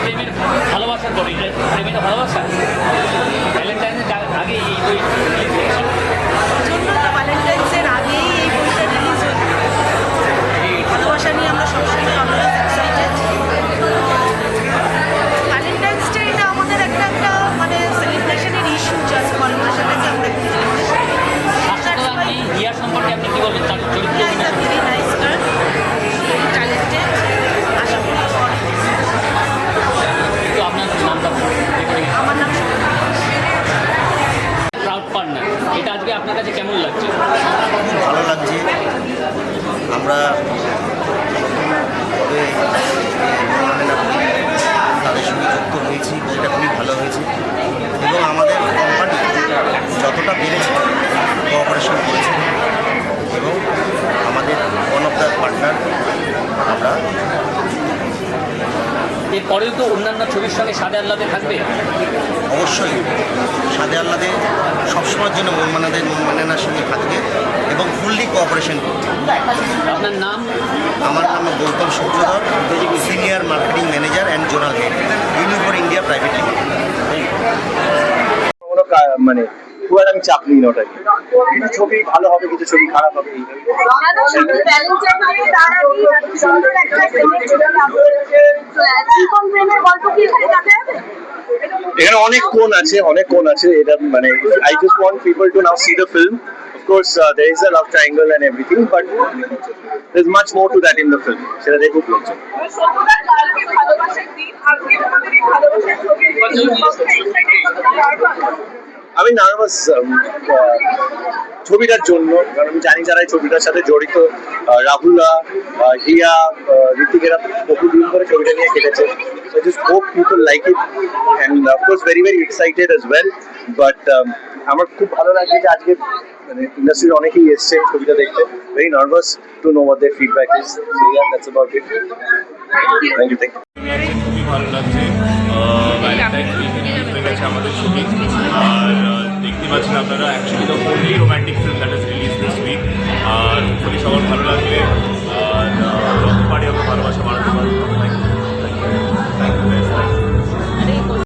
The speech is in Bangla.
প্রেমের ভালোবাসার বলি, প্রেমের ভালোবাসা ভ্যালেন্টাইনের আগে এই বই রিলিজ হয়েছে। জন্য তো ভ্যালেন্টাইন্সের আগেই এই বইটা রিলিজ হল। ভালোবাসা নিয়ে আমরা সবসময় অলওয়েজ এক্সাইটেড। ভ্যালেন্টাইন্স ডে এটা আমাদের একটা মানে সেলিব্রেশনের ইস্যু, জাস্ট ভালোবাসাটাকে আমরা হিয়া সম্পর্কে আপনি কি বলবেন? তার চরিত্র ভেরি নাইস গার্ল, ট্যালেন্টেড। আশা করি তো আপনার নামটা আমার নাম প্রাউড পার্টনার, এটা আজকে আপনার কাছে কেমন লাগছে? ভালো লাগছে। আমরা তাদের সঙ্গে যুক্ত হয়েছি, বইটা খুবই ভালো হয়েছে এবং আমাদের কোম্পানি যতটা পেরেছে কোঅপারেশন করেছে এবং আমাদের ওয়ান অফ দ্য পার্টনার আমরা। এরপরেও তো অন্যান্য ছবির সঙ্গে সাদে আহ্লাদে থাকবে। অবশ্যই সাদে আহ্লাদে সবসময়ের জন্য মনমানাদের সঙ্গে থাকবে এবং ফুললি কোঅপারেশন করবে। আপনার নাম? আমার নাম Gautam Sutradhar, senior marketing manager and zonal head, Unifor India private limited. মানে খুব আমি চাপ নিই না ওটাকে। কিছু ছবি ভালো হবে, কিছু ছবি খারাপ হবে। এখানে অনেক কোণ আছে, এটা মানে I just want people to now see the film. Of course, there is a love triangle and everything, but there's much more to that in the film. সেটা দেখুক লোকজন। আমি নার্ভাস ছবিটার জন্য, কারণ আমি জানি যারা এই ছবিটার সাথে জড়িত, রাহুলা, হিয়া, ঋতিকেরা বহুদিন ধরে ছবিটা নিয়ে কেটেছে। So I just hope people like it and of course very very excited as well. But আমার খুব ভালো লাগছে যে আজকে মানে ইন্ডাস্ট্রির অনেকেই এসছে ছবিটা দেখতে। Very nervous to know what their feedback is. So yeah, that's about it. Thank you. খুবই ভালো লাগছে। ভ্যালেন্টাইন্স ডে হয়ে গেছে আমাদের ছবি, আর দেখতে পাচ্ছেন আপনারা actually the only romantic film that is release this week. আর হোপফুলি সবার ভালো লাগবে।